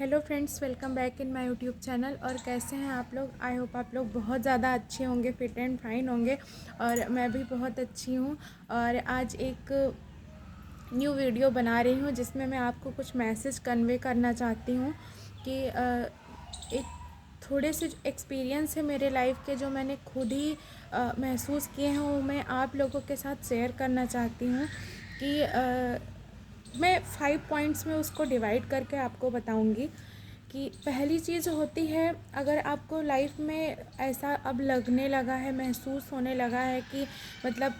Hello friends, welcome back in my YouTube channel. और कैसे हैं आप लोग? आई होप आप लोग बहुत ज़्यादा अच्छे होंगे, फिट एंड फाइन होंगे। और मैं भी बहुत अच्छी हूँ। और आज एक न्यू वीडियो बना रही हूँ जिसमें मैं आपको कुछ मैसेज कन्वे करना चाहती हूँ कि एक थोड़े से एक्सपीरियंस है मेरे लाइफ के, जो मैंने खुद ही महसूस किए हैं, वो मैं आप लोगों के साथ शेयर करना चाहती हूँ। कि मैं 5 पॉइंट्स में उसको डिवाइड करके आपको बताऊंगी। कि पहली चीज़ होती है, अगर आपको लाइफ में ऐसा अब लगने लगा है, महसूस होने लगा है कि मतलब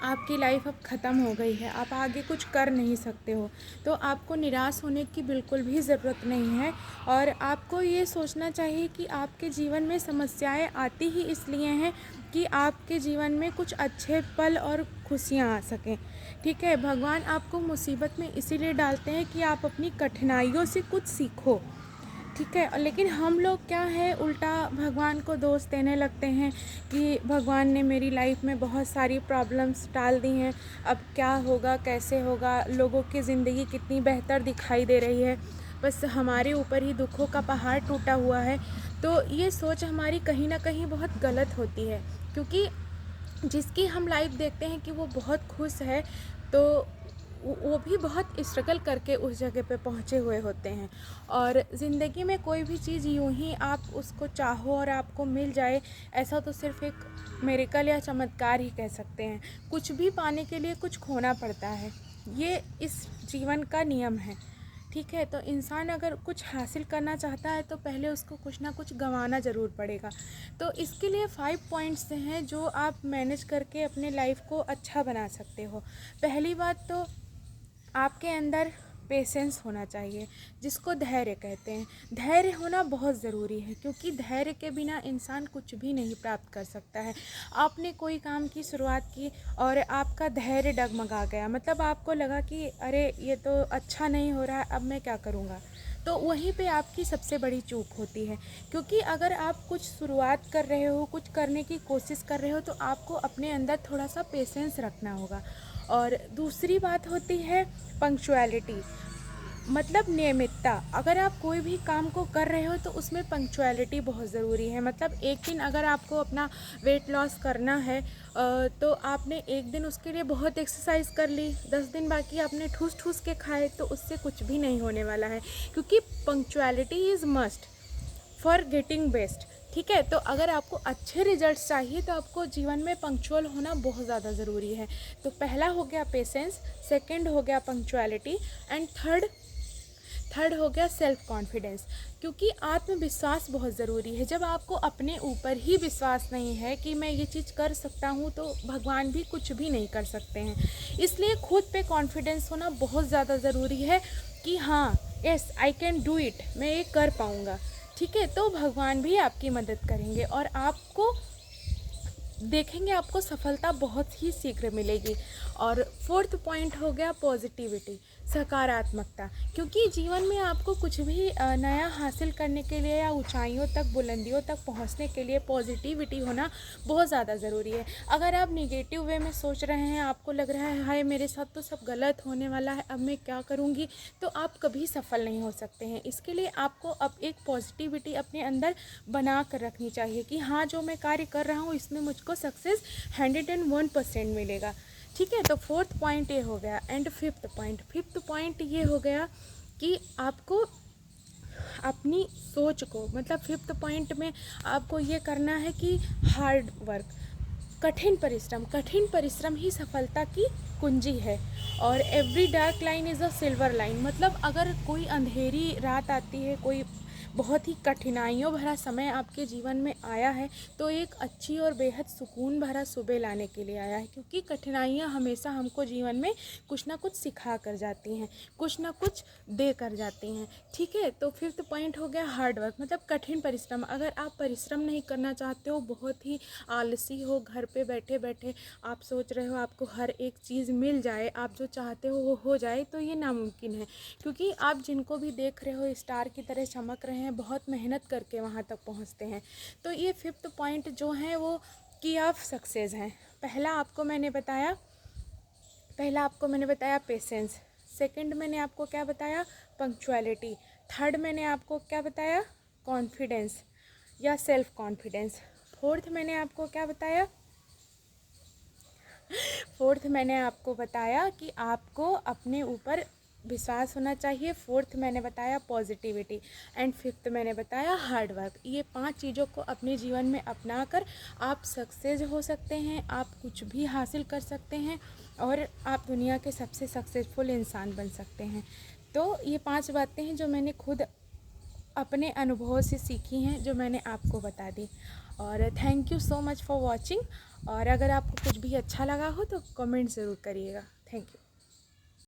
आपकी लाइफ अब ख़त्म हो गई है, आप आगे कुछ कर नहीं सकते हो, तो आपको निराश होने की बिल्कुल भी ज़रूरत नहीं है। और आपको ये सोचना चाहिए कि आपके जीवन में समस्याएं आती ही इसलिए हैं कि आपके जीवन में कुछ अच्छे पल और खुशियां आ सकें। ठीक है, भगवान आपको मुसीबत में इसीलिए डालते हैं कि आप अपनी कठिनाइयों से कुछ सीखो। ठीक है, लेकिन हम लोग क्या है, उल्टा भगवान को दोष देने लगते हैं कि भगवान ने मेरी लाइफ में बहुत सारी प्रॉब्लम्स डाल दी हैं, अब क्या होगा, कैसे होगा, लोगों की ज़िंदगी कितनी बेहतर दिखाई दे रही है, बस हमारे ऊपर ही दुखों का पहाड़ टूटा हुआ है। तो ये सोच हमारी कहीं ना कहीं बहुत गलत होती है, क्योंकि जिसकी हम लाइफ देखते हैं कि वो बहुत खुश है, तो वो भी बहुत स्ट्रगल करके उस जगह पे पहुँचे हुए होते हैं। और ज़िंदगी में कोई भी चीज़ यूं ही आप उसको चाहो और आपको मिल जाए, ऐसा तो सिर्फ एक मिरेकल या चमत्कार ही कह सकते हैं। कुछ भी पाने के लिए कुछ खोना पड़ता है, ये इस जीवन का नियम है। ठीक है, तो इंसान अगर कुछ हासिल करना चाहता है तो पहले उसको कुछ ना कुछ गंवाना ज़रूर पड़ेगा। तो इसके लिए 5 पॉइंट्स हैं जो आप मैनेज करके अपने लाइफ को अच्छा बना सकते हो। पहली बात तो आपके अंदर पेशेंस होना चाहिए, जिसको धैर्य कहते हैं। धैर्य होना बहुत ज़रूरी है, क्योंकि धैर्य के बिना इंसान कुछ भी नहीं प्राप्त कर सकता है। आपने कोई काम की शुरुआत की और आपका धैर्य डगमगा गया, मतलब आपको लगा कि अरे ये तो अच्छा नहीं हो रहा है, अब मैं क्या करूँगा, तो वहीं पे आपकी सबसे बड़ी चूक होती है। क्योंकि अगर आप कुछ शुरुआत कर रहे हो, कुछ करने की कोशिश कर रहे हो, तो आपको अपने अंदर थोड़ा सा पेशेंस रखना होगा। और दूसरी बात होती है पंक्चुअलिटी, मतलब नियमितता। अगर आप कोई भी काम को कर रहे हो तो उसमें पंक्चुअलिटी बहुत ज़रूरी है। मतलब एक दिन अगर आपको अपना वेट लॉस करना है, तो आपने एक दिन उसके लिए बहुत एक्सरसाइज कर ली, 10 दिन बाकी आपने ठूस ठूस के खाए, तो उससे कुछ भी नहीं होने वाला है। क्योंकि punctuality is must for getting best. ठीक है, तो अगर आपको अच्छे रिजल्ट्स चाहिए तो आपको जीवन में पंक्चुअल होना बहुत ज़्यादा ज़रूरी है। तो पहला हो गया पेशेंस, सेकंड हो गया पंक्चुअलिटी, एंड थर्ड हो गया सेल्फ कॉन्फिडेंस। क्योंकि आत्मविश्वास बहुत ज़रूरी है। जब आपको अपने ऊपर ही विश्वास नहीं है कि मैं ये चीज़ कर सकता हूँ, तो भगवान भी कुछ भी नहीं कर सकते हैं। इसलिए खुद पे कॉन्फिडेंस होना बहुत ज़्यादा ज़रूरी है कि हाँ, yes I can do it, मैं ये कर पाऊँगा। ठीक है, तो भगवान भी आपकी मदद करेंगे और आपको देखेंगे, आपको सफलता बहुत ही शीघ्र मिलेगी। और फोर्थ पॉइंट हो गया पॉजिटिविटी, सकारात्मकता। क्योंकि जीवन में आपको कुछ भी नया हासिल करने के लिए या ऊंचाइयों तक, बुलंदियों तक पहुंचने के लिए पॉजिटिविटी होना बहुत ज़्यादा ज़रूरी है। अगर आप निगेटिव वे में सोच रहे हैं, आपको लग रहा है हाय मेरे साथ तो सब गलत होने वाला है, अब मैं क्या करूँगी, तो आप कभी सफल नहीं हो सकते हैं। इसके लिए आपको अब एक पॉजिटिविटी अपने अंदर बना कर रखनी चाहिए कि हाँ, जो मैं कार्य कर रहा हूँ इसमें मुझको सक्सेस 101% मिलेगा। ठीक है, तो फोर्थ पॉइंट ये हो गया। एंड फिफ्थ पॉइंट ये हो गया कि आपको अपनी सोच को, मतलब फिफ्थ पॉइंट में आपको ये करना है कि हार्ड वर्क, कठिन परिश्रम ही सफलता की कुंजी है। और every dark line is a silver line. मतलब अगर कोई अंधेरी रात आती है, कोई बहुत ही कठिनाइयों भरा समय आपके जीवन में आया है, तो एक अच्छी और बेहद सुकून भरा सुबह लाने के लिए आया है। क्योंकि कठिनाइयाँ हमेशा हमको जीवन में कुछ ना कुछ सिखा कर जाती हैं, कुछ ना कुछ दे कर जाती हैं। ठीक है, तो फिफ्थ पॉइंट हो गया हार्ड वर्क, मतलब कठिन परिश्रम। अगर आप परिश्रम नहीं करना चाहते हो, बहुत ही आलसी हो, घर पे बैठे बैठे आप सोच रहे हो आपको हर एक चीज़ मिल जाए, आप जो चाहते हो वो हो जाए, तो ये नामुमकिन है। क्योंकि आप जिनको भी देख रहे हो स्टार की तरह चमक रहे हैं, बहुत मेहनत करके वहाँ तक पहुँचते हैं। तो ये फिफ्थ पॉइंट जो हैं वो की ऑफ सक्सेस हैं। पहला आपको मैंने बताया पेशेंस, सेकंड मैंने आपको क्या बताया, पंक्चुअलिटी, थर्ड मैंने आपको क्या बताया, कॉन्फिडेंस या सेल्फ कॉन्फिडेंस। फोर्थ मैंने आपको क्या बताया, फोर्थ मैंने आपको बताया कि आपको अपने ऊपर विश्वास होना चाहिए। फोर्थ मैंने बताया पॉजिटिविटी। एंड फिफ्थ मैंने बताया हार्ड वर्क। ये 5 चीज़ों को अपने जीवन में अपना कर आप सक्सेस हो सकते हैं, आप कुछ भी हासिल कर सकते हैं और आप दुनिया के सबसे सक्सेसफुल इंसान बन सकते हैं। तो ये 5 बातें हैं जो मैंने खुद अपने अनुभव से सीखी हैं, जो मैंने आपको बता दी। और thank you so much for watching. और अगर आपको कुछ भी अच्छा लगा हो तो कमेंट ज़रूर करिएगा। Thank you.